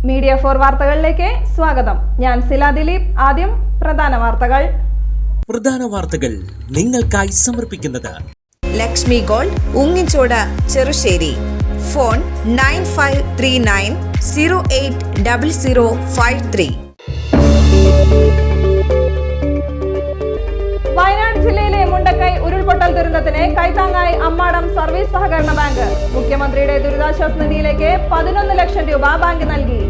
Media 4 വാർത്തകളിലേക്ക് സ്വാഗതം. ഞാൻ സില ദിലീപ്. ആദ്യം പ്രധാന വാർത്തകൾ നിങ്ങൾക്കായി സമർപ്പിക്കുന്നത് ലക്ഷ്മി ഗോൾഡ്, ഉങ്ങിച്ചോട്, ചെറുശ്ശേരി. ഫോൺ 9539080053. വയനാട് ജില്ലയിലെ മുണ്ടക്കൈ ഉരുൾപൊട്ടൽ ദുരന്തത്തിന് കൈത്താങ്ങായി അമ്മാടം സർവീസ് സഹകരണ ബാങ്ക്. മുഖ്യമന്ത്രിയുടെ ദുരിതാശ്വാസ നിധിയിലേക്ക് 11 ലക്ഷം രൂപ ബാങ്ക് നൽകി.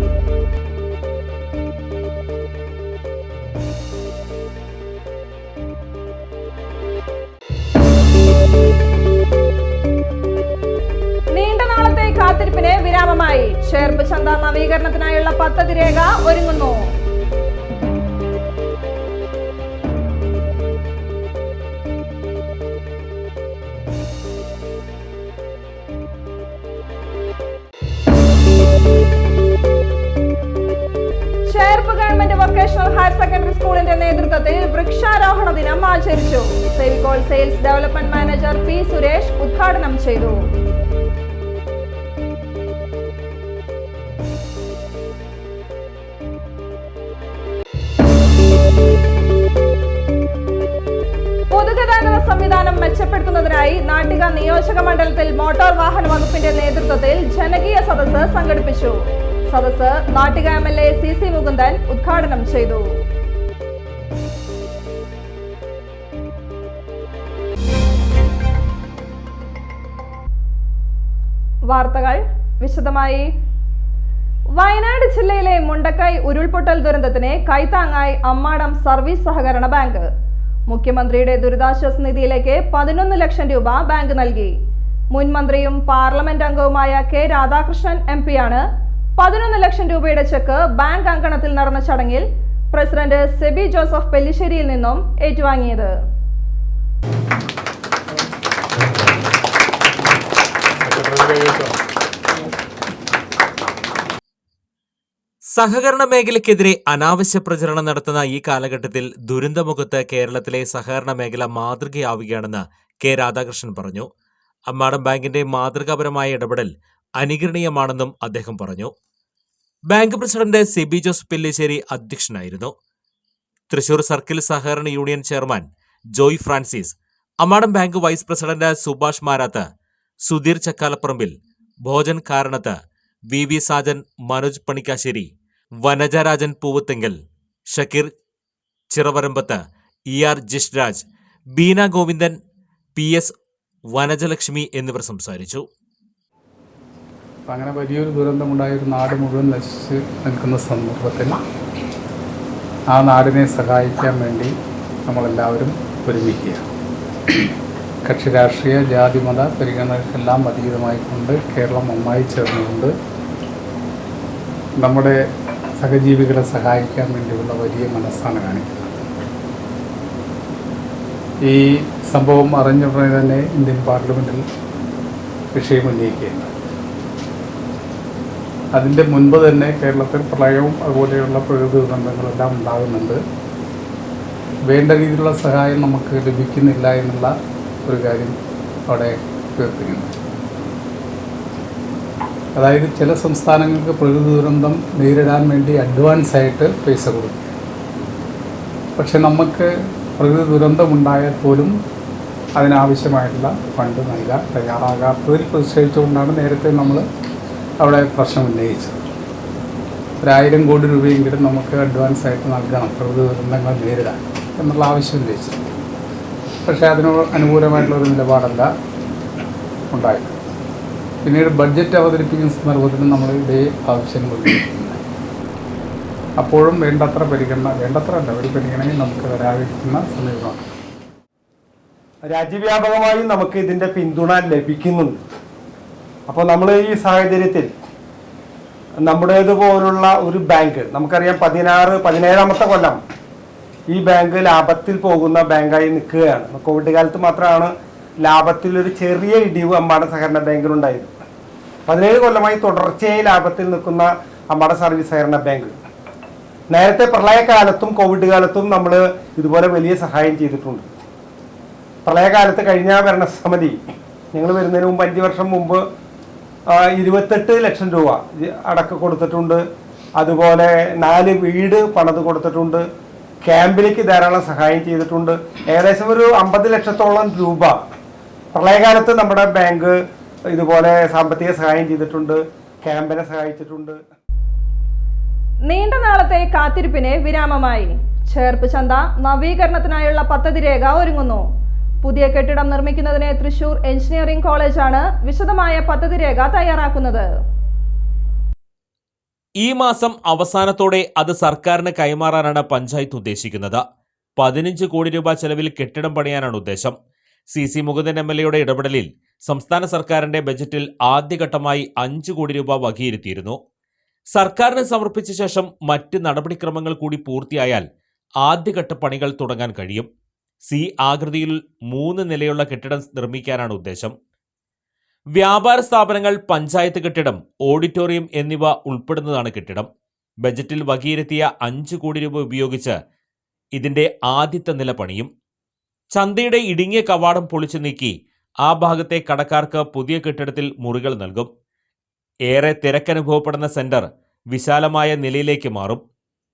നീണ്ട നാളത്തെ കാത്തിരിപ്പിന് വിരാമമായി. ഷേർപ്പ് ചന്ത നവീകരണത്തിനായുള്ള പദ്ധതി രേഖ ഒരുങ്ങുന്നു. ഷേർപ്പ് ഗവൺമെന്റ് വൊക്കേഷണൽ ഹയർ സെക്കൻഡറി സ്കൂളിന്റെ നേതൃത്വത്തിൽ വൃക്ഷാരോഹണ ദിനം ആചരിച്ചു. Fevicol sales development manager P Suresh ഉദ്ഘാടനം ചെയ്തു. പൊതുഗതാഗത സംവിധാനം മെച്ചപ്പെടുത്തുന്നതിനായി നാട്ടിക നിയോജക മണ്ഡലത്തിൽ മോട്ടോർ വാഹന വകുപ്പിന്റെ നേതൃത്വത്തിൽ ജനകീയ സദസ്സ് സംഘടിപ്പിച്ചു. സദസ്സ് നാട്ടിക MLA CC മുകുന്ദൻ ഉദ്ഘാടനം ചെയ്തു. വാർത്തകൾ വിശദമായി. വയനാട് ജില്ലയിലെ മുണ്ടക്കൈ ഉരുൾപൊട്ടൽ ദുരന്തത്തിന് കൈത്താങ്ങായി അമ്മാടം സർവീസ് സഹകരണ ബാങ്ക്. മുഖ്യമന്ത്രിയുടെ ദുരിതാശ്വാസ നിധിയിലേക്ക് 11 ലക്ഷം രൂപ ബാങ്ക് നൽകി. മുൻ മന്ത്രിയും പാർലമെന്റ് അംഗവുമായ കെ രാധാകൃഷ്ണൻ MP-യാണ് 11 ലക്ഷം രൂപയുടെ ചെക്ക് ബാങ്ക് അങ്കണത്തിൽ നടന്ന ചടങ്ങിൽ പ്രസിഡന്റ് സെബി ജോസഫ് പെല്ലിശ്ശേരിയിൽ നിന്നും ഏറ്റുവാങ്ങിയത്. സഹകരണ മേഖലയ്ക്കെതിരെ അനാവശ്യ പ്രചരണം നടത്തുന്ന ഈ കാലഘട്ടത്തിൽ ദുരന്തമുഖത്ത് കേരളത്തിലെ സഹകരണ മേഖല മാതൃകയാവുകയാണെന്ന് കെ രാധാകൃഷ്ണൻ പറഞ്ഞു. അമ്മാടം ബാങ്കിന്റെ മാതൃകാപരമായ ഇടപെടൽ അനുകരണീയമാണെന്നും അദ്ദേഹം പറഞ്ഞു. Bank president Sebi Joseph Pellissery അധ്യക്ഷനായിരുന്നു. തൃശൂർ സർക്കിൾ സഹകരണ union chairman Joy Francis, Ammadam bank vice president Subhash Marath, Sudheer Chakkalaparambil, Bhojan Karanath, VV Sajan, Manoj Panikkassery, Vanajarajan Poovathenkal, Shakkeer Chiravarambath, ER Jishraj, Beena Govindan, PS Vanajalakshmi എന്നിവർ സംസാരിച്ചു. അങ്ങനെ വലിയൊരു ദുരന്തമുണ്ടായ ഒരു നാട് മുഴുവൻ നശിച്ച് നിൽക്കുന്ന സന്ദർഭത്തിൽ ആ നാടിനെ സഹായിക്കാൻ വേണ്ടി നമ്മളെല്ലാവരും ഒരുമിക്കുക. കക്ഷി രാഷ്ട്രീയ ജാതി മത പരിഗണനകൾക്കെല്ലാം അതീതമായിക്കൊണ്ട് കേരളം ഒന്നായി ചേർന്നുകൊണ്ട് നമ്മുടെ സഹജീവികളെ സഹായിക്കാൻ വേണ്ടിയുള്ള വലിയ മനസ്സാണ് കാണിക്കുന്നത്. ഈ സംഭവം അറിഞ്ഞുടനെ തന്നെ ഇന്ത്യൻ പാർലമെൻറ്റിൽ വിഷയം ഉന്നയിക്കുകയാണ്. അതിൻ്റെ മുൻപ് തന്നെ കേരളത്തിൽ പ്രളയവും അതുപോലെയുള്ള പ്രകൃതി ദുരന്തങ്ങളെല്ലാം ഉണ്ടാകുന്നുണ്ട്. വേണ്ട രീതിയിലുള്ള സഹായം നമുക്ക് ലഭിക്കുന്നില്ല എന്നുള്ള ഒരു കാര്യം അവിടെ ഉയർത്തുന്നുണ്ട്. അതായത് ചില സംസ്ഥാനങ്ങൾക്ക് പ്രകൃതി ദുരന്തം നേരിടാൻ വേണ്ടി അഡ്വാൻസായിട്ട് പൈസ കൊടുക്കും. പക്ഷെ നമുക്ക് പ്രകൃതി ദുരന്തമുണ്ടായാൽ പോലും അതിനാവശ്യമായിട്ടുള്ള ഫണ്ട് നൽകാൻ തയ്യാറാകാത്തതിൽ പ്രതിഷേധിച്ചുകൊണ്ടാണ് നേരത്തെ നമ്മൾ അവിടെ പ്രശ്നം ഉന്നയിച്ചത്. 1000 കോടി രൂപയെങ്കിലും നമുക്ക് അഡ്വാൻസായിട്ട് നൽകണം പ്രകൃതി ദുരന്തങ്ങൾ നേരിടാൻ എന്നുള്ള ആവശ്യം ഉന്നയിച്ചത്. പക്ഷേ അതിന് അനുകൂലമായിട്ടുള്ളൊരു നിലപാടല്ല ഉണ്ടായത്. പിന്നീട് ബഡ്ജറ്റ് അവതരിപ്പിക്കുന്ന സന്ദർഭത്തിൽ നമ്മൾ ഇതേ ആവശ്യങ്ങൾ ഉന്നയിക്കുന്നത്. അപ്പോഴും വേണ്ടത്ര പരിഗണന, വേണ്ടത്രല്ല, ഒരു പരിഗണനയും നമുക്ക് തരാതിരിക്കുന്ന സമീപമാണ്. രാജ്യവ്യാപകമായി നമുക്ക് ഇതിൻ്റെ പിന്തുണ ലഭിക്കുന്നുണ്ട്. അപ്പോൾ നമ്മൾ ഈ സാഹചര്യത്തിൽ നമ്മുടേതുപോലുള്ള ഒരു ബാങ്ക്, നമുക്കറിയാം 17-ാമത്തെ കൊല്ലം ഈ ബാങ്ക് ലാഭത്തിൽ പോകുന്ന ബാങ്കായി നിൽക്കുകയാണ്. കോവിഡ് കാലത്ത് മാത്രമാണ് ലാഭത്തിലൊരു ചെറിയ ഇടിവ് അമ്മാടം സഹകരണ ബാങ്കിലുണ്ടായത്. 17 കൊല്ലമായി തുടർച്ചയായി ലാഭത്തിൽ നിൽക്കുന്ന അമ്മാടം സർവീസ് സഹകരണ ബാങ്ക് നേരത്തെ പ്രളയകാലത്തും കോവിഡ് കാലത്തും നമ്മൾ ഇതുപോലെ വലിയ സഹായം ചെയ്തിട്ടുണ്ട്. പ്രളയകാലത്ത് കഴിഞ്ഞ ഭരണസമിതി ഞങ്ങൾ വരുന്നതിന് മുമ്പ് 5 വർഷം മുമ്പ് 28 ലക്ഷം രൂപ അടക്കം കൊടുത്തിട്ടുണ്ട്. അതുപോലെ 4 വീട് പണിത് കൊടുത്തിട്ടുണ്ട്. ക്യാമ്പിലേക്ക് ധാരാളം സഹായം ചെയ്തിട്ടുണ്ട്. ഏകദേശം ഒരു 50 ലക്ഷത്തോളം രൂപ പ്രളയകാലത്ത് നമ്മുടെ ബാങ്ക് ഇതുപോലെ സാമ്പത്തിക സഹായം ചെയ്തിട്ടുണ്ട്, ക്യാമ്പിനെ സഹായിച്ചിട്ടുണ്ട്. നീണ്ട നാളത്തെ കാത്തിരിപ്പിന് വിരാമമായി. ചേർപ്പ് ചന്ത നവീകരണത്തിനായുള്ള പദ്ധതി രേഖ ഒരുങ്ങുന്നു. പുതിയ കെട്ടിടം നിർമ്മിക്കുന്നതിന് തൃശൂർ എഞ്ചിനീയറിംഗ് കോളേജാണ് വിശദമായ പദ്ധതി രേഖ തയ്യാറാക്കുന്നത്. ഈ മാസം അവസാനത്തോടെ അത് സർക്കാരിന് കൈമാറാനാണ് പഞ്ചായത്ത് ഉദ്ദേശിക്കുന്നത്. 15 കോടി രൂപ ചെലവിൽ കെട്ടിടം പണിയാനാണ് ഉദ്ദേശം. CC മുകുന്ദൻ MLAയുടെ ഇടപെടലിൽ സംസ്ഥാന സർക്കാരിന്റെ ബജറ്റിൽ ആദ്യഘട്ടമായി 5 കോടി രൂപ വകയിരുത്തിയിരുന്നു. സർക്കാരിന് സമർപ്പിച്ച ശേഷം മറ്റ് നടപടിക്രമങ്ങൾ കൂടി പൂർത്തിയായാൽ ആദ്യഘട്ട പണികൾ തുടങ്ങാൻ കഴിയും. C ആകൃതിയിൽ 3 നിലയുള്ള കെട്ടിടം നിർമ്മിക്കാനാണ് ഉദ്ദേശം. വ്യാപാര സ്ഥാപനങ്ങൾ, പഞ്ചായത്ത് കെട്ടിടം, ഓഡിറ്റോറിയം എന്നിവ ഉൾപ്പെടുന്നതാണ് കെട്ടിടം. ബജറ്റിൽ വകയിരുത്തിയ 5 കോടി രൂപ ഉപയോഗിച്ച് ഇതിന്റെ ആദ്യത്തെ നില പണിയും. ചന്തയുടെ ഇടുങ്ങിയ കവാടം പൊളിച്ചു നീക്കി ആ ഭാഗത്തെ കടക്കാർക്ക് പുതിയ കെട്ടിടത്തിൽ മുറികൾ നൽകും. ഏറെ തിരക്കനുഭവപ്പെടുന്ന സെന്റർ വിശാലമായ നിലയിലേക്ക് മാറും.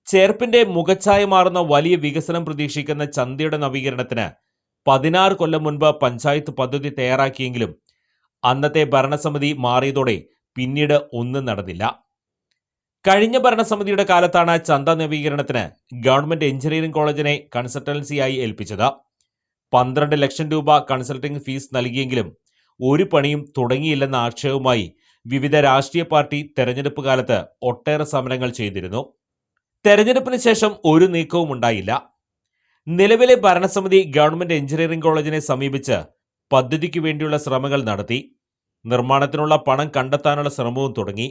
ചേർപ്പിന്റെ മുഖച്ഛായ മാറുന്ന വലിയ വികസനം പ്രതീക്ഷിക്കുന്ന ചന്തയുടെ നവീകരണത്തിന് 16 കൊല്ലം മുൻപ് പഞ്ചായത്ത് പദ്ധതി തയ്യാറാക്കിയെങ്കിലും അന്നത്തെ ഭരണസമിതി മാറിയതോടെ പിന്നീട് ഒന്നും നടന്നില്ല. കഴിഞ്ഞ ഭരണസമിതിയുടെ കാലത്താണ് ചന്ത നവീകരണത്തിന് ഗവൺമെന്റ് എഞ്ചിനീയറിംഗ് കോളേജിനെ കൺസൾട്ടൻസിയായി ഏൽപ്പിച്ചത്. 12 ലക്ഷം രൂപ കൺസൾട്ടിംഗ് ഫീസ് നൽകിയെങ്കിലും ഒരു പണിയും തുടങ്ങിയില്ലെന്ന ആക്ഷേപവുമായി വിവിധ രാഷ്ട്രീയ പാർട്ടി തെരഞ്ഞെടുപ്പ് കാലത്ത് ഒട്ടേറെ സമരങ്ങൾ ചെയ്തിരുന്നു. തെരഞ്ഞെടുപ്പിന് ശേഷം ഒരു നീക്കവും ഉണ്ടായില്ല. നിലവിലെ ഭരണസമിതി ഗവൺമെന്റ് എഞ്ചിനീയറിംഗ് കോളേജിനെ സമീപിച്ച് പദ്ധതിക്ക് വേണ്ടിയുള്ള ശ്രമങ്ങൾ നടത്തി. നിർമ്മാണത്തിനുള്ള പണം കണ്ടെത്താനുള്ള ശ്രമവും തുടങ്ങി.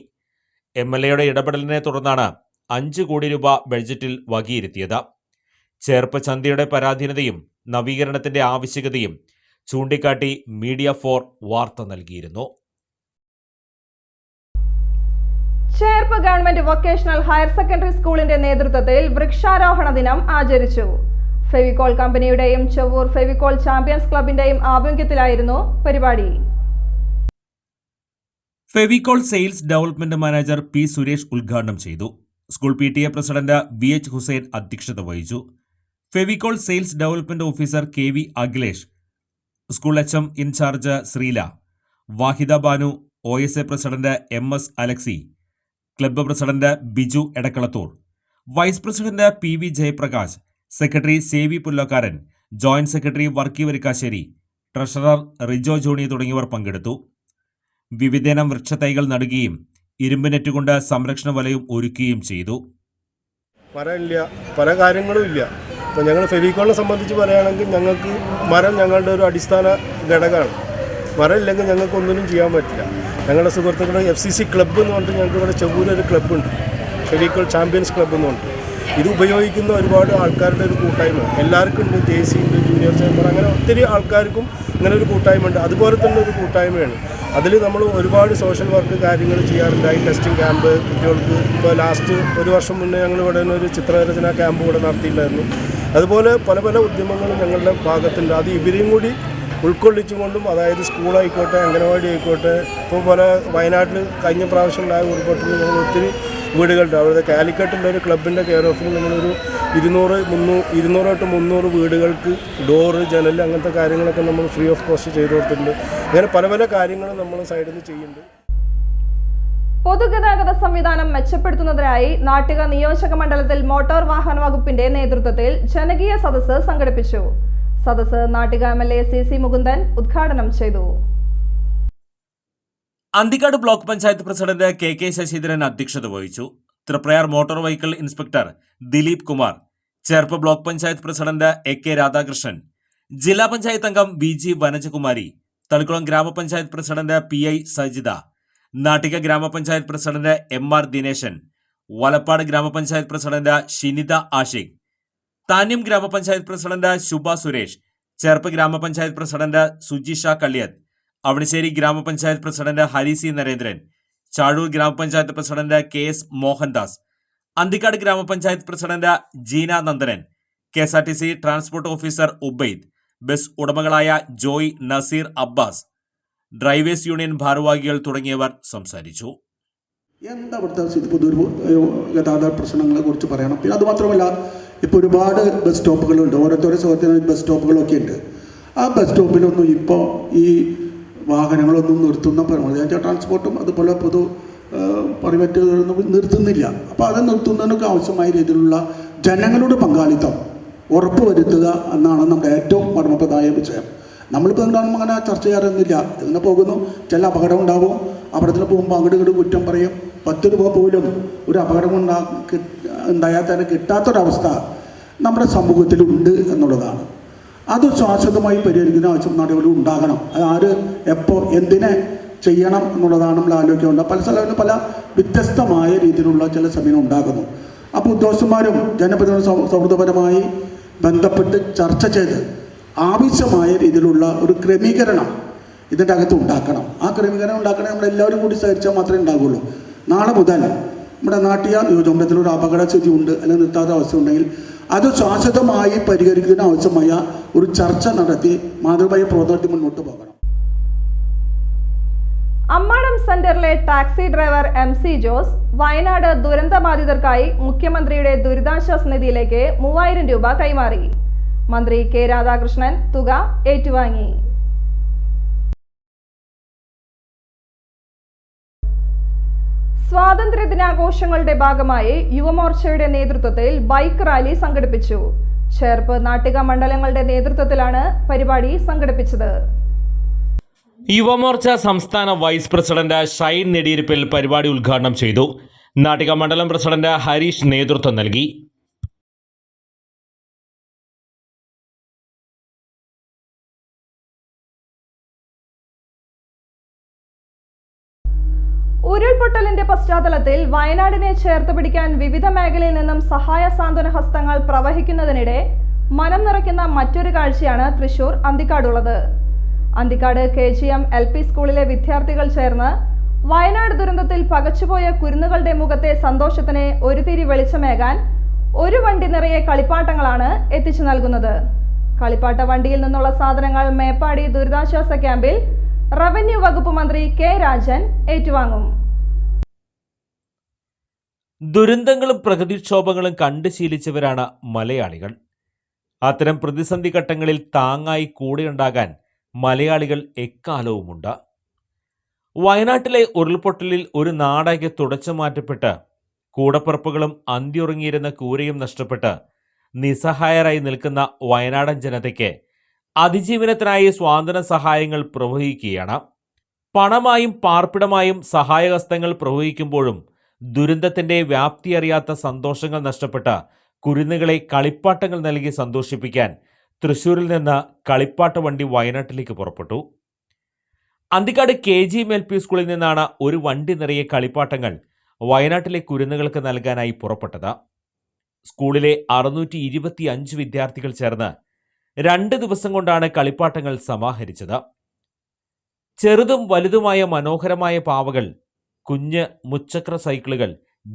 MLAയുടെ ഇടപെടലിനെ തുടർന്നാണ് 5 കോടി രൂപ ബഡ്ജറ്റിൽ വകയിരുത്തിയത്. ചേർപ്പ് ചന്തയുടെ പരാധീനതയും നവീകരണത്തിന്റെ ആവശ്യകതയും ചൂണ്ടിക്കാട്ടി മീഡിയ 4 വാർത്ത നൽകിയിരുന്നു. Cherpu government vocational higher secondary സ്കൂളിന്റെ നേതൃത്വത്തിൽ വൃക്ഷാരോഹണ ദിനം ആചരിച്ചു. ഫെവിക്കോൾ കമ്പനിയുടെയും ചെവൂർ ഫെവിക്കോൾ ചാമ്പ്യൻസ് ക്ലബിന്റെയും ആഭിമുഖ്യത്തിലായിരുന്നു പരിപാടി. Fevicol sales development manager P. Suresh ഉദ്ഘാടനം ചെയ്തു. School PTA president VH Hussain അധ്യക്ഷത വഹിച്ചു. Fevicol sales development officer KV Akhilesh, school HM in charge Sreela, Vahida Banu, OSA president MS Alexy, club president Biju Edakkalathur, vice president PV Jayaprakash, secretary Sevi Pullakkaran, joint secretary Varkey Varikkassery, treasurer Rijo Johnny തുടങ്ങിയവർ പങ്കെടുത്തു. വിവിധയിനം വൃക്ഷത്തൈകൾ നടുകയും ഇരുമ്പ് നെറ്റുകൊണ്ട് സംരക്ഷണ വലയം ഒരുക്കുകയും ചെയ്തു. മരമില്ല, പല കാര്യങ്ങളും ഇല്ല. ഇപ്പോൾ ഞങ്ങൾ ഫെവിക്കോളിനെ സംബന്ധിച്ച് പറയുകയാണെങ്കിൽ ഞങ്ങൾക്ക് മരം ഞങ്ങളുടെ ഒരു അടിസ്ഥാന ഘടകമാണ്. മരം ഇല്ലെങ്കിൽ ഞങ്ങൾക്ക് ഒന്നിനും ചെയ്യാൻ പറ്റില്ല. ഞങ്ങളുടെ സുഹൃത്തുക്കളുടെ FCC ക്ലബ്ബ് എന്ന് പറഞ്ഞിട്ട് ഞങ്ങൾക്ക് ഇവിടെ ചെവൂരൊരു ക്ലബ്ബുണ്ട്, ഫെവിക്കോൾ ചാമ്പ്യൻസ് ക്ലബ്ബ് എന്ന് പറഞ്ഞിട്ട്. ഇത് ഉപയോഗിക്കുന്ന ഒരുപാട് ആൾക്കാരുടെ ഒരു കൂട്ടായ്മ എല്ലാവർക്കും ഉണ്ട്. JC ഉണ്ട്, ജൂനിയർ ചേംബർ, അങ്ങനെ ഒത്തിരി ആൾക്കാർക്കും ഇങ്ങനെ ഒരു കൂട്ടായ്മ ഉണ്ട്. അതുപോലെ തന്നെ ഒരു കൂട്ടായ്മയാണ്. അതിൽ നമ്മൾ ഒരുപാട് സോഷ്യൽ വർക്ക് കാര്യങ്ങൾ ചെയ്യാറുണ്ടായി. ടെസ്റ്റിംഗ് ക്യാമ്പ് കുട്ടികൾക്ക്, ഇപ്പോൾ ലാസ്റ്റ് ഒരു വർഷം മുന്നേ ഞങ്ങൾ ഇവിടെ ഒരു ചിത്രരചന ക്യാമ്പ് ഇവിടെ നടത്തിയിട്ടുണ്ടായിരുന്നു. അതുപോലെ പല പല ഉദ്യമങ്ങളും ഞങ്ങളുടെ ഭാഗത്തുണ്ട്. അത് ഇവരെയും കൂടി ഉൾക്കൊള്ളിച്ചുകൊണ്ടും, അതായത് സ്കൂളായിക്കോട്ടെ, അംഗനവാടി ആയിക്കോട്ടെ, ഇപ്പോൾ പല വയനാട്ടിൽ കഴിഞ്ഞ പ്രാവശ്യം ഉണ്ടായ ഉൾപ്പെട്ടിൽ ഞങ്ങൾ ഒത്തിരി വീടുകളുണ്ട്. അവിടുത്തെ കാലിക്കറ്റുള്ള ഒരു ക്ലബിൻ്റെ കെയർ ഓഫിൽ നമ്മളൊരു 200 to 300 വീടുകൾക്ക് ഡോറ്, ജനൽ, അങ്ങനത്തെ കാര്യങ്ങളൊക്കെ നമ്മൾ ഫ്രീ ഓഫ് കോസ്റ്റ് ചെയ്ത് കൊടുത്തിട്ടുണ്ട്. അങ്ങനെ പല പല കാര്യങ്ങളും നമ്മൾ സൈഡിൽ നിന്ന് ചെയ്യുന്നുണ്ട്. പൊതുഗതാഗത സംവിധാനം മെച്ചപ്പെടുത്തുന്നതിനായി നാട്ടിക നിയോജക മണ്ഡലത്തിൽ മോട്ടോർ വാഹന വകുപ്പിന്റെ നേതൃത്വത്തിൽ ജനകീയ സദസ്സ് സംഘടിപ്പിച്ചു. സദസ്സ് നാട്ടിക MLA CC മുകുന്ദൻ ഉദ്ഘാടനം ചെയ്തു. Anthikad block panchayat president KK Sasheendran അധ്യക്ഷത വഹിച്ചു. Thriprayar motor vehicle inspector Dileep Kumar, Cherpu block panchayat president AK Radhakrishnan, ജില്ലാ പഞ്ചായത്ത് അംഗം VG വനജകുമാരി, തളിക്കുളം ഗ്രാമപഞ്ചായത്ത് പ്രസിഡന്റ് PI സജിത, നാട്ടിക ഗ്രാമപഞ്ചായത്ത് പ്രസിഡന്റ് MR ദിനേശൻ, വലപ്പാട് ഗ്രാമപഞ്ചായത്ത് പ്രസിഡന്റ് ഷിനിത ആഷിഖ്, താന്യം ഗ്രാമപഞ്ചായത്ത് പ്രസിഡന്റ് ശുഭ സുരേഷ്, ചേർപ്പ് ഗ്രാമപഞ്ചായത്ത് പ്രസിഡന്റ് സുജിഷ കള്ളിയത്ത്, അവണിശ്ശേരി ഗ്രാമപഞ്ചായത്ത് പ്രസിഡന്റ് ഹരി C നരേന്ദ്രൻ, ചാഴൂർ ഗ്രാമപഞ്ചായത്ത് പ്രസിഡന്റ് KS മോഹൻദാസ്, അന്തിക്കാട് ഗ്രാമപഞ്ചായത്ത് president Jeena Nandanan, KSRTC transport officer Ubaid, bus ഉടമകളായ Joy, Naseer, Abbas, drivers union ഭാരവാഹികൾ തുടങ്ങിയവർ സംസാരിച്ചു. എന്താ ഇവിടുത്തെ ഗതാഗത പ്രശ്നങ്ങളെ കുറിച്ച് പറയണം. പിന്നെ അതുമാത്രമല്ല, ഇപ്പോൾ ഒരുപാട് ബസ് സ്റ്റോപ്പുകളുണ്ട്, ഓരോരുത്തരുടെ സുഹൃത്തിന് ബസ് സ്റ്റോപ്പുകളൊക്കെ ഉണ്ട്. ആ ബസ് സ്റ്റോപ്പിലൊന്നും ഇപ്പോൾ ഈ വാഹനങ്ങളൊന്നും നിർത്തുന്ന ട്രാൻസ്പോർട്ടും അതുപോലെ പൊതു പ്രൈവറ്റുകളൊന്നും നിർത്തുന്നില്ല. അപ്പോൾ അത് നിർത്തുന്നതിനൊക്കെ ആവശ്യമായ രീതിയിലുള്ള ജനങ്ങളുടെ പങ്കാളിത്തം ഉറപ്പുവരുത്തുക എന്നാണ് നമ്മുടെ ഏറ്റവും മർമ്മപ്രദമായ വിഷയം. നമ്മളിപ്പോൾ എന്താണെന്ന് അങ്ങനെ ചർച്ച ചെയ്യാറൊന്നുമില്ല. ഇങ്ങനെ പോകുന്നു, ചില അപകടം ഉണ്ടാവും, അപകടത്തിന് പോകുമ്പോൾ അങ്ങോട്ട് ഇങ്ങോട്ട് കുറ്റം പറയും. 10 രൂപ പോലും ഒരു അപകടം ഉണ്ടായാൽ തന്നെ കിട്ടാത്തൊരവസ്ഥ നമ്മുടെ സമൂഹത്തിലുണ്ട് എന്നുള്ളതാണ്. അത് ശാശ്വതമായി പരിഹരിക്കുന്ന ആവശ്യം നടപടി ഉണ്ടാകണം. അത് ആര് എപ്പോൾ എന്തിനെ ചെയ്യണം എന്നുള്ളതാണ് നമ്മൾ ആലോചിക്കേണ്ടത്. പല സ്ഥലങ്ങളിലും പല വ്യത്യസ്തമായ രീതിയിലുള്ള ചില സമയം ഉണ്ടാകുന്നു. അപ്പോൾ ഉദ്യോഗസ്ഥന്മാരും ജനപ്രതിനിധി സൗഹൃദപരമായി ബന്ധപ്പെട്ട് ചർച്ച ചെയ്ത് ആവശ്യമായ രീതിയിലുള്ള ഒരു ക്രമീകരണം ഇതിൻ്റെ അകത്ത് ഉണ്ടാക്കണം. ആ ക്രമീകരണം ഉണ്ടാക്കണേ നമ്മളെല്ലാവരും കൂടി സഹകരിച്ചാൽ മാത്രമേ ഉണ്ടാകുള്ളൂ. നാളെ മുതൽ നമ്മുടെ നാട്ടിയ നിയോജകമണ്ഡലത്തിൽ ഒരു അപകടസ്ഥിതി ഉണ്ട് അല്ലെങ്കിൽ നിർത്താത്ത അവസ്ഥ ഉണ്ടെങ്കിൽ അത് ശാശ്വതമായി പരിഹരിക്കുന്നതിന് ആവശ്യമായ ഒരു ചർച്ച നടത്തി മാതൃകമായ പ്രവർത്തനത്തിൽ മുന്നോട്ട് പോകണം. അമ്മാടം സെന്ററിലെ taxi driver MC Jose Wayanad ദുരന്തബാധിതർക്കായി മുഖ്യമന്ത്രിയുടെ ദുരിതാശ്വാസ നിധിയിലേക്ക് 3000 രൂപ കൈമാറി. മന്ത്രി K രാധാകൃഷ്ണൻ തുക ഏറ്റുവാങ്ങി. സ്വാതന്ത്ര്യദിനാഘോഷങ്ങളുടെ ഭാഗമായി യുവമോർച്ചയുടെ നേതൃത്വത്തിൽ ബൈക്ക് റാലി സംഘടിപ്പിച്ചു. ചേർപ്പ് നാട്ടിക മണ്ഡലങ്ങളുടെ നേതൃത്വത്തിലാണ് പരിപാടി സംഘടിപ്പിച്ചത്. യുവമോർച്ച സംസ്ഥാന വൈസ് പ്രസിഡന്റ് ഷൈൻ നെടിയിരിപ്പിൽ പരിപാടി ഉദ്ഘാടനം ചെയ്തു. നാട്ടിക മണ്ഡലം പ്രസിഡന്റ് ഹരീഷ് നേതൃത്വം നൽകി. ഉരുൾപൊട്ടലിന്റെ പശ്ചാത്തലത്തിൽ വയനാടിനെ ചേർത്ത് പിടിക്കാൻ വിവിധ മേഖലയിൽ നിന്നും സഹായ സാന്ത്വന ഹസ്തങ്ങൾ പ്രവഹിക്കുന്നതിനിടെ മനം നിറയ്ക്കുന്ന മറ്റൊരു കാഴ്ചയാണ് തൃശൂർ അന്തിക്കാടുള്ളത്. അന്തിക്കാട് KGM LP സ്കൂളിലെ വിദ്യാർത്ഥികൾ ചേർന്ന് വയനാട് ദുരന്തത്തിൽ പകച്ചുപോയ കുരുന്നുകളുടെ മുഖത്തെ സന്തോഷത്തിന് ഒരു തിരി വെളിച്ചമേകാൻ ഒരു വണ്ടി നിറയെ കളിപ്പാട്ടങ്ങളാണ് എത്തിച്ചു നൽകുന്നത്. കളിപ്പാട്ട വണ്ടിയിൽ നിന്നുള്ള സാധനങ്ങൾ മേപ്പാടി ദുരിതാശ്വാസ ക്യാമ്പിൽ റവന്യൂ വകുപ്പ് മന്ത്രി K രാജൻ ഏറ്റുവാങ്ങും. ദുരന്തങ്ങളും പ്രകൃതിക്ഷോഭങ്ങളും കണ്ടു ശീലിച്ചവരാണ് മലയാളികൾ. അത്തരം പ്രതിസന്ധി ഘട്ടങ്ങളിൽ താങ്ങായി കൂടെയുണ്ടാകാൻ മലയാളികൾ എക്കാലവുമുണ്ട്. വയനാട്ടിലെ ഉരുൾപൊട്ടലിൽ ഒരു നാടാകെ തുടച്ചു മാറ്റപ്പെട്ട് കൂടപ്പിറപ്പുകളും അന്തിയുറങ്ങിയിരുന്ന കൂരയും നഷ്ടപ്പെട്ട് നിസ്സഹായരായി നിൽക്കുന്ന വയനാടൻ ജനതയ്ക്ക് അതിജീവനത്തിനായി സ്വാതന്ത്ര്യ സഹായങ്ങൾ പ്രവഹിക്കുകയാണ്. പണമായും പാർപ്പിടമായും സഹായഹസ്തങ്ങൾ പ്രവഹിക്കുമ്പോഴും ദുരന്തത്തിന്റെ വ്യാപ്തിയറിയാത്ത സന്തോഷങ്ങൾ നഷ്ടപ്പെട്ട കുരുന്നുകളെ കളിപ്പാട്ടങ്ങൾ നൽകി സന്തോഷിപ്പിക്കാൻ തൃശൂരിൽ നിന്ന് കളിപ്പാട്ട വണ്ടി വയനാട്ടിലേക്ക് പുറപ്പെട്ടു. അന്തിക്കാട് KGM LP സ്കൂളിൽ നിന്നാണ് ഒരു വണ്ടി നിറയെ കളിപ്പാട്ടങ്ങൾ വയനാട്ടിലെ കുരുന്നുകൾക്ക് നൽകാനായി പുറപ്പെട്ടത്. സ്കൂളിലെ 625 വിദ്യാർത്ഥികൾ ചേർന്ന് 2 ദിവസം കൊണ്ടാണ് കളിപ്പാട്ടങ്ങൾ സമാഹരിച്ചത്. ചെറുതും വലുതുമായ മനോഹരമായ പാവകൾ, കുഞ്ഞ് മുച്ചക്ര സൈക്കിളുകൾ,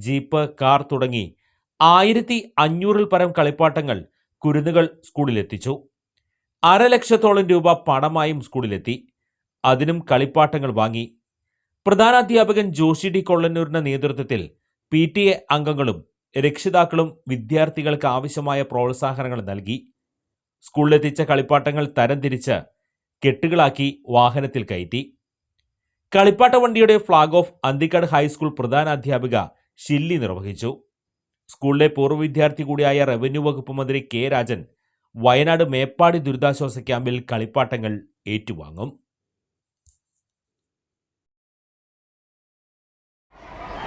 ജീപ്പ്, കാർ തുടങ്ങി 1500-ൽ പരം കളിപ്പാട്ടങ്ങൾ കുരുന്നുകൾ സ്കൂളിലെത്തിച്ചു. 500,000-ഓളം രൂപ പണമായും സ്കൂളിലെത്തി. അതിനും കളിപ്പാട്ടങ്ങൾ വാങ്ങി. പ്രധാനാധ്യാപകൻ ജോഷി D കൊള്ളന്നൂരിന്റെ നേതൃത്വത്തിൽ PTA അംഗങ്ങളും രക്ഷിതാക്കളും വിദ്യാർത്ഥികൾക്ക് ആവശ്യമായ പ്രോത്സാഹനങ്ങൾ നൽകി. സ്കൂളിലെത്തിച്ച കളിപ്പാട്ടങ്ങൾ തരംതിരിച്ച് കെട്ടുകളാക്കി വാഹനത്തിൽ കയറ്റി. കളിപ്പാട്ട വണ്ടിയുടെ ഫ്ളാഗ് ഓഫ് അന്തിക്കാട് ഹൈസ്കൂൾ പ്രധാനാധ്യാപിക ഷില്ലി നിർവഹിച്ചു. സ്കൂളിലെ പൂർവ്വ വിദ്യാർത്ഥി കൂടിയായ റവന്യൂ വകുപ്പ് മന്ത്രി K രാജൻ വയനാട് മേപ്പാടി ദുരിതാശ്വാസ ക്യാമ്പിൽ കളിപ്പാട്ടങ്ങൾ ഏറ്റുവാങ്ങും.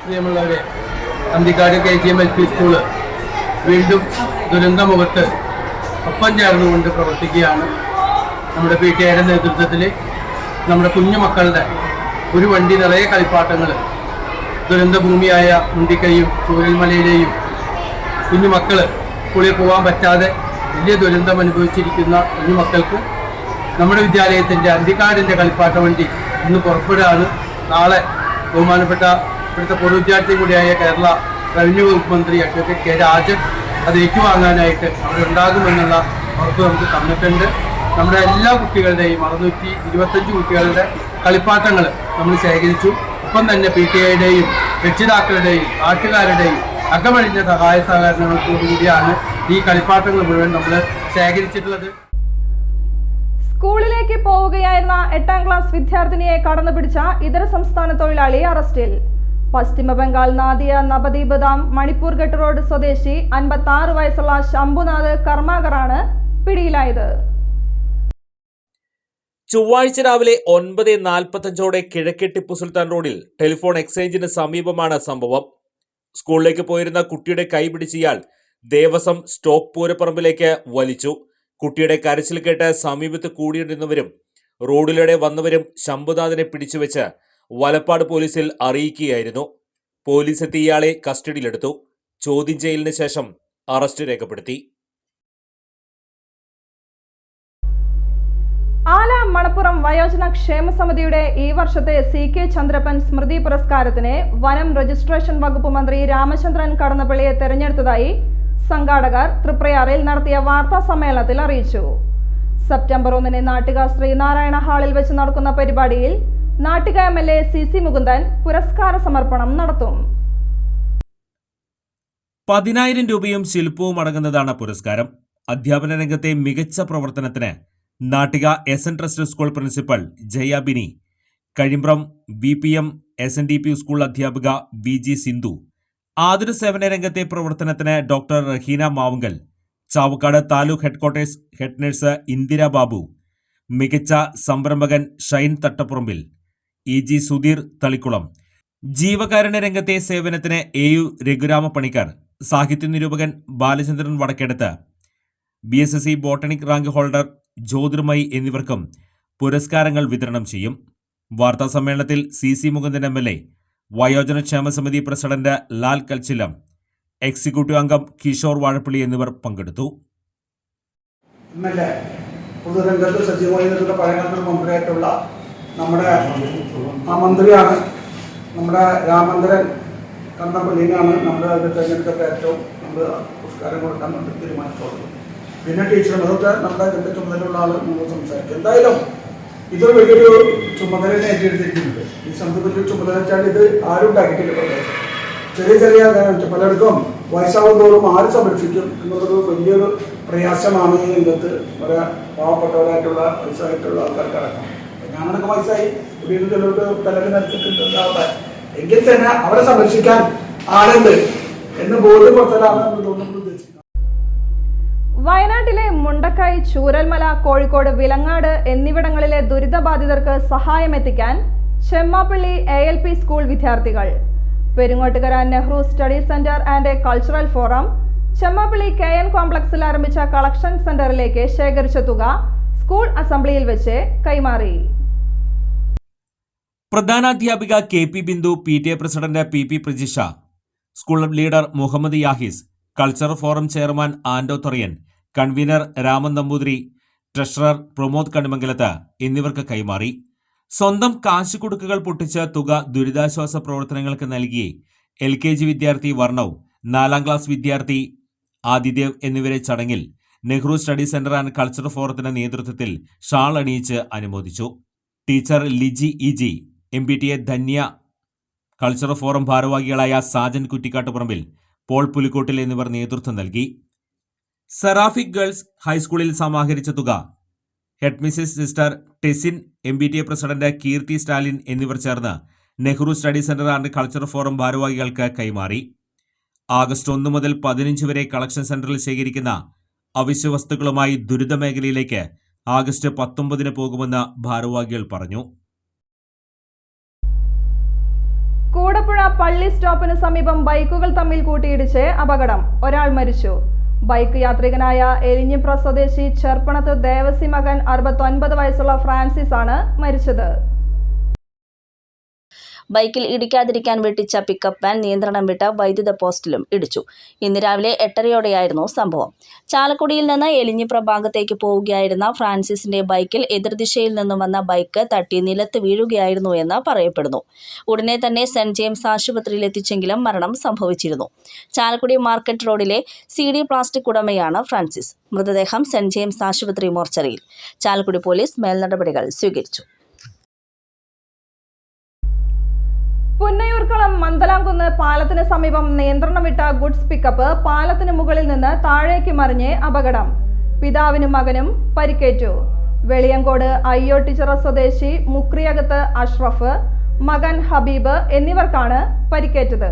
പ്രിയമുള്ളവരെ, അന്തിക്കാട് KGM LP സ്കൂള് വീണ്ടും ദുരന്തമുഖത്ത് ഒപ്പം ചേർന്നുകൊണ്ട് പ്രവർത്തിക്കുകയാണ്. നമ്മുടെ PTA നേതൃത്വത്തിൽ നമ്മുടെ കുഞ്ഞുമക്കളുടെ ഒരു വണ്ടി നിറയെ കളിപ്പാട്ടങ്ങൾ ദുരന്തഭൂമിയായ മുണ്ടിക്കയും ചൂരൽമലയിലെയും കുഞ്ഞുമക്കൾ സ്കൂളിൽ പോകാൻ പറ്റാതെ വലിയ ദുരന്തം അനുഭവിച്ചിരിക്കുന്ന കുഞ്ഞുമക്കൾക്ക് നമ്മുടെ വിദ്യാലയത്തിൻ്റെ അന്തിക്കാടിൻ്റെ കളിപ്പാട്ട വണ്ടി ഇന്ന് പുറപ്പെടുകയാണ്. നാളെ ബഹുമാനപ്പെട്ട ഇവിടുത്തെ പൂർവ്വ വിദ്യാർത്ഥി കൂടിയായ കേരള റവന്യൂ വകുപ്പ് മന്ത്രി അഡ്വക്കേറ്റ് K രാജൻ അത് ഏറ്റുവാങ്ങാനായിട്ട് അവിടെ ഉണ്ടാകുമെന്നുള്ള ഉറപ്പ് നമുക്ക് തന്നിട്ടുണ്ട്. നമ്മുടെ എല്ലാ കുട്ടികളുടെയും 625 കുട്ടികളുടെ കളിപ്പാട്ടങ്ങൾ നമ്മൾ ശേഖരിച്ചു. ഒപ്പം തന്നെ PTA-യുടെയും രക്ഷിതാക്കളുടെയും നാട്ടുകാരുടെയും അകമഴിഞ്ഞ സഹായ സഹകരണങ്ങളോടുകൂടിയാണ് ഈ കളിപ്പാട്ടങ്ങൾ മുഴുവൻ നമ്മൾ ശേഖരിച്ചിട്ടുള്ളത്. സ്കൂളിലേക്ക് പോവുകയായിരുന്ന 8ാം ക്ലാസ് വിദ്യാർത്ഥിനിയെ കടന്നുപിടിച്ച ഇതര സംസ്ഥാന തൊഴിലാളി അറസ്റ്റിൽ. പശ്ചിമ ബംഗാൾ നാദിയ നവദീപ് ധാം മണിപ്പൂർ ഘട്ട് റോഡ് സ്വദേശി 56 വയസ്സുള്ള ശംഭുനാഥ് കർമാകറാണ് പിടിയിലായത്. ചൊവ്വാഴ്ച രാവിലെ 9:45 കിഴക്കേ ടിപ്പു സുൽത്താൻ റോഡിൽ ടെലിഫോൺ എക്സ്ചേഞ്ചിന് സമീപമാണ് സംഭവം. സ്കൂളിലേക്ക് പോയിരുന്ന കുട്ടിയുടെ കൈ പിടിച്ച് ഇയാൾ ദേവസ്വം സ്റ്റോപ്പ് പൂരപ്പറമ്പിലേക്ക് വലിച്ചു. കുട്ടിയുടെ കരച്ചിൽ കേട്ട് സമീപത്ത് കൂടിയിരുന്നവരും റോഡിലൂടെ വന്നവരും ശംഭുനാഥിനെ പിടിച്ചുവെച്ച് വലപ്പാട് പോലീസിൽ അറിയിക്കുകയായിരുന്നു. പോലീസ് എത്തി ഇയാളെ കസ്റ്റഡിയിലെടുത്തു. ചോദ്യം ചെയ്യലിന് ശേഷം അറസ്റ്റ് രേഖപ്പെടുത്തി. ആല മണപ്പുറം വയോജന ക്ഷേമ സമിതിയുടെ ഈ വർഷത്തെ CK ചന്ദ്രപ്പൻ സ്മൃതി പുരസ്കാരത്തിന് വനം രജിസ്ട്രേഷൻ വകുപ്പ് മന്ത്രി രാമചന്ദ്രൻ കടന്നപ്പള്ളിയെ തെരഞ്ഞെടുത്തതായി സംഘാടകർ തൃപ്രയാറിൽ നടത്തിയ വാർത്താ സമ്മേളനത്തിൽ അറിയിച്ചു. സെപ്റ്റംബർ 1 നാട്ടിക ശ്രീനാരായണ ഹാളിൽ വെച്ച് നടക്കുന്ന പരിപാടിയിൽ നാട്ടിക MLA CC മുകുന്ദൻ പുരസ്കാര സമർപ്പണം നടത്തും. 10,000 രൂപയും ശില്പവും അടങ്ങുന്നതാണ് പുരസ്കാരം. അധ്യാപന രംഗത്തെ മികച്ച പ്രവർത്തനത്തിന് Nattika SN trust school principal Jaya Bini, Kazhimbram VPM SNDP school അധ്യാപിക VG സിന്ധു, ആതുര സേവന രംഗത്തെ പ്രവർത്തനത്തിന് doctor Raheena Mavunkal, Chavakkad taluk headquarters head nurse Indira Babu, മികച്ച സംരംഭകൻ ഷൈൻ തട്ടപ്പുറമ്പിൽ, EG സുധീർ തളിക്കുളം, ജീവകാരുണ്യ രംഗത്തെ സേവനത്തിന് AU രഘുരാമ പണിക്കർ, സാഹിത്യ നിരൂപകൻ Balachandran Vadakkeduth, BSSC botanic rank holder Jyothirmayi എന്നിവർക്കും പുരസ്കാരങ്ങൾ വിതരണം ചെയ്യും. വാർത്താ സമ്മേളനത്തിൽ CC മുകുന്ദൻ MLA, വയോജന ക്ഷേമ സമിതി പ്രസിഡന്റ് ലാൽ കൽച്ചിലം, എക്സിക്യൂട്ടീവ് അംഗം കിഷോർ വാഴപ്പള്ളി എന്നിവർ പങ്കെടുത്തു. ഇന്നലെ പൊതുരംഗത്ത് സജീവമായി നിൽക്കുന്ന പഴയങ്ങാട്ടൂർ മന്ത്രിയായിട്ടുള്ള നമ്മുടെ മന്ത്രിയാണ് നമ്മുടെ രാമചന്ദ്രൻ കടന്നപ്പള്ളിയാണ് നമ്മുടെ തെരഞ്ഞെടുക്കപ്പെട്ട ഏറ്റവും നമ്മൾ പുരസ്കാരം കൊടുക്കാൻ വേണ്ടി തീരുമാനിച്ചോളൂ. പിന്നെ ടീച്ചറും അതൊക്കെ നമ്മുടെ ഇതിൻ്റെ ചുമതലയുള്ള ആൾ നമ്മൾ സംസാരിക്കും. എന്തായാലും ഇതൊരു വലിയൊരു ചുമതല ഏറ്റെടുത്തിട്ടുണ്ട്. ഈ സംഘത്തിൽ ചുമതല വെച്ചാൽ ഇത് ആരും ഉണ്ടാക്കിയിട്ടില്ല. പ്രദേശം ചെറിയ പലർക്കും വയസ്സാവും തോറും ആര് സംരക്ഷിക്കും എന്നുള്ളത് വലിയൊരു പ്രയാസമാണ് ഈ രംഗത്ത്. വളരെ പാവപ്പെട്ടവരായിട്ടുള്ള വയസ്സായിട്ടുള്ള ആൾക്കാർക്ക് അടക്കം. ഞാനടക്കം വയസ്സായി വീണ്ടും ചിലർക്ക് തലക്ക് നടത്തിയിട്ടുണ്ടാവട്ടെ, എങ്കിൽ തന്നെ അവരെ സംരക്ഷിക്കാൻ ആളുണ്ട് എന്ന് ബോധ്യപ്പെടുത്തലാണ് നമ്മൾ ഉദ്ദേശിക്കുന്നത്. വയനാട്ടിലെ മുണ്ടക്കൈ, ചൂരൽമല, കോഴിക്കോട്, വിലങ്ങാട് എന്നിവിടങ്ങളിലെ ദുരിതബാധിതർക്ക് സഹായമെത്തിക്കാൻ ചെമ്മാപ്പള്ളി ALP സ്കൂൾ വിദ്യാർത്ഥികൾ. Perungottukara Nehru study centre and cultural forum Chemmappally KN കോംപ്ലക്സിൽ ആരംഭിച്ച കളക്ഷൻ സെന്ററിലേക്ക് ശേഖരിച്ച തുക സ്കൂൾ അസംബ്ലിയിൽ വെച്ച് കൈമാറി. പ്രധാനാധ്യാപിക KP Bindu, PTA president PP Prajisha, school leader Muhammad Yahis, cultural forum chairman Ando Thorian, convener Raman Namboothiri, treasurer Pramod Kanimangalath എന്നിവർക്ക് കൈമാറി. സ്വന്തം കാശുകുടുക്കുകൾ പൊട്ടിച്ച് തുക ദുരിതാശ്വാസ പ്രവർത്തനങ്ങൾക്ക് നൽകി LKG വിദ്യാർത്ഥി വർണവ്, 4ാം ക്ലാസ് വിദ്യാർത്ഥി ആദിദേവ് എന്നിവരെ ചടങ്ങിൽ Nehru study centre and cultural ഫോറത്തിന്റെ നേതൃത്വത്തിൽ ഷാൾ അണിയിച്ച് അനുമോദിച്ചു. Teacher Liji EG, MPTA Dhanya, cultural forum ഭാരവാഹികളായ സാജൻ കുറ്റിക്കാട്ടുപറമ്പിൽ, പോൾ പുലിക്കോട്ടിൽ എന്നിവർ നേതൃത്വം നൽകി. സെറാഫിക് ഗേൾസ് ഹൈസ്കൂളിൽ സമാഹരിച്ച തുക ഹെഡ് മിസ്സസ് sister Tessin, MPTA president Keerthi Stalin എന്നിവർ ചേർന്ന് Nehru study centre and cultural forum ഭാരവാഹികൾക്ക് കൈമാറി. ആഗസ്റ്റ് 1 മുതൽ 15 വരെ കളക്ഷൻ സെന്ററിൽ ശേഖരിക്കുന്ന അവശ്യ വസ്തുക്കളുമായി ദുരിത മേഖലയിലേക്ക് ആഗസ്റ്റ് 19 പോകുമെന്ന് ഭാരവാഹികൾ പറഞ്ഞു. കൂടപ്പുഴ പള്ളി സ്റ്റോപ്പിന് സമീപം ബൈക്കുകൾ തമ്മിൽ കൂട്ടിയിടിച്ച് അപകടം, ഒരാൾ മരിച്ചു. ബൈക്ക് യാത്രികനായ എലിഞ്ഞിപ്ര സ്വദേശി ചെർപ്പണത്ത് ദേവസി മകൻ 69 വയസ്സുള്ള ഫ്രാൻസിസ് ആണ് മരിച്ചത്. ബൈക്കിൽ ഇടിക്കാതിരിക്കാൻ വെട്ടിച്ച പിക്കപ്പ് വാൻ നിയന്ത്രണം വിട്ട വൈദ്യുത പോസ്റ്റിലും ഇടിച്ചു. ഇന്ന് രാവിലെ 8:30യോടെയായിരുന്നു സംഭവം. ചാലക്കുടിയിൽ നിന്ന് എലിഞ്ഞിപ്ര ഭാഗത്തേക്ക് പോവുകയായിരുന്ന ഫ്രാൻസിസിന്റെ ബൈക്കിൽ എതിർദിശയിൽ നിന്നും വന്ന ബൈക്ക് തട്ടി നിലത്ത് വീഴുകയായിരുന്നു എന്ന് പറയപ്പെടുന്നു. ഉടനെ തന്നെ സെന്റ് ജെയിംസ് ആശുപത്രിയിൽ എത്തിച്ചെങ്കിലും മരണം സംഭവിച്ചിരുന്നു. ചാലക്കുടി മാർക്കറ്റ് റോഡിലെ CD പ്ലാസ്റ്റിക് ഉടമയാണ് ഫ്രാൻസിസ്. മൃതദേഹം സെന്റ് ജെയിംസ് ആശുപത്രി മോർച്ചറിയിൽ. ചാലക്കുടി പോലീസ് മേൽനടപടികൾ സ്വീകരിച്ചു. ചെർപ്പുളശ്ശേരിക്കുളം മന്ദലാംകുന്ന് പാലത്തിന് സമീപം നിയന്ത്രണം വിട്ട ഗുഡ്സ് പിക്കപ്പ് പാലത്തിന് മുകളിൽ നിന്ന് താഴേക്ക് മറിഞ്ഞ് അപകടം. പിതാവിനും മകനും പരിക്കേറ്റു. വെളിയങ്കോട് അയ്യോട്ടിച്ചിറ സ്വദേശി മുക്രിയകത്ത് അഷ്റഫ്, മകൻ ഹബീബ് എന്നിവർക്കാണ് പരിക്കേറ്റത്.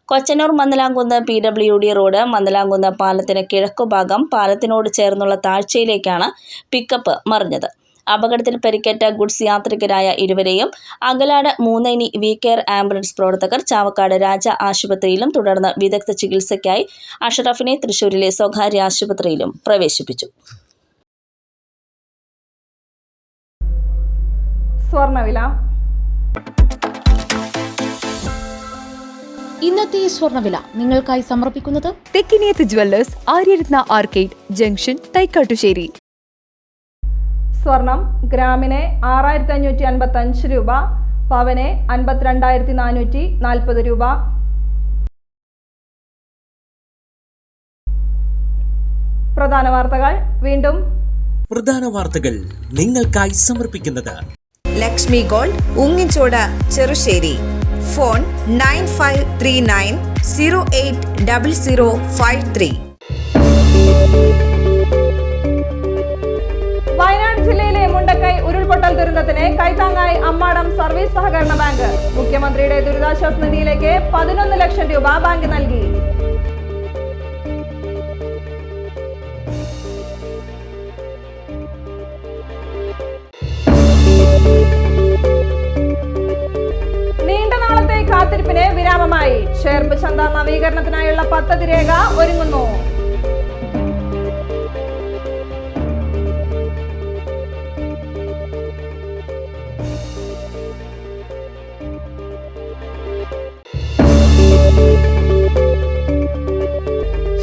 കൊച്ചനൂർ മന്ദലാംകുന്ന് PWD റോഡ് മന്ദലാംകുന്ന് പാലത്തിന് കിഴക്കുഭാഗം പാലത്തിനോട് ചേർന്നുള്ള താഴ്ചയിലേക്കാണ് പിക്കപ്പ് മറിഞ്ഞത്. അപകടത്തിൽ പരിക്കേറ്റ ഗുഡ്സ് യാത്രികരായ ഇരുവരെയും അകലാട് മൂന്നേനി വി-കെയർ ആംബുലൻസ് പ്രവർത്തകർ ചാവക്കാട് രാജ ആശുപത്രിയിലും തുടർന്ന് വിദഗ്ധ ചികിത്സയ്ക്കായി അഷറഫിനെ തൃശൂരിലെ സ്വകാര്യ ആശുപത്രിയിലും പ്രവേശിപ്പിച്ചു. സ്വർണ്ണവില. ഇന്നത്തെ സ്വർണ്ണവില നിങ്ങൾക്കായി സമർപ്പിക്കുന്നത് Thekkiniyath jewellers, Aryaratna arcade junction, Thaikkattussery. സ്വർണം ഗ്രാമിന് 6555 രൂപ, പവന് 52,440 രൂപ. പ്രധാന വാർത്തകൾ വീണ്ടും. പ്രധാന വാർത്തകൾ നിങ്ങൾക്കായി സമർപ്പിക്കുന്നത് ലക്ഷ്മി ഗോൾഡ്, ഉങ്ങിച്ചോട്, ചെറുശ്ശേരി. ഫോൺ 9539080053. വയനാട് ജില്ലയിലെ മുണ്ടക്കൈ ഉരുൾപൊട്ടൽ ദുരന്തത്തിന് കൈത്താങ്ങായി അമ്മാടം സർവീസ് സഹകരണ ബാങ്ക്. മുഖ്യമന്ത്രിയുടെ ദുരിതാശ്വാസ നിധിയിലേക്ക് 11 ലക്ഷം രൂപ ബാങ്ക് നൽകി. നീണ്ടനാളത്തെ കാത്തിരിപ്പിന് വിരാമമായി. ഷേർപ്പ് ചന്ത നവീകരണത്തിനായുള്ള പദ്ധതി രേഖ ഒരുങ്ങുന്നു.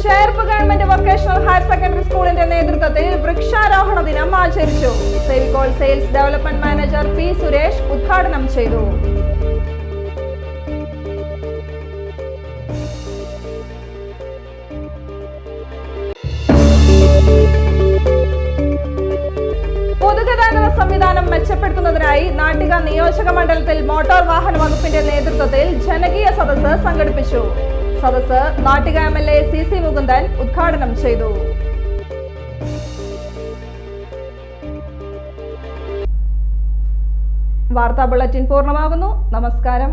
ഷേർപ്പ് ഗവൺമെന്റ് വൊക്കേഷണൽ ഹയർ സെക്കൻഡറി സ്കൂളിന്റെ നേതൃത്വത്തിൽ വൃക്ഷാരോഹണ ദിനം ആചരിച്ചു. Fevicol sales development manager P. Suresh ഉദ്ഘാടനം ചെയ്തു. പൊതുഗതാഗത സംവിധാനം മെച്ചപ്പെടുത്തുന്നതിനായി നാട്ടിക നിയോജക മണ്ഡലത്തിൽ മോട്ടോർ വാഹന വകുപ്പിന്റെ നേതൃത്വത്തിൽ ജനകീയ സദസ്സ് സംഘടിപ്പിച്ചു. സദസ്സ് നാട്ടിക MLA CC മുകുന്ദൻ ഉദ്ഘാടനം ചെയ്തു. വാർത്താ ബുള്ളറ്റിൻ പൂർണ്ണമാകുന്നു. നമസ്കാരം.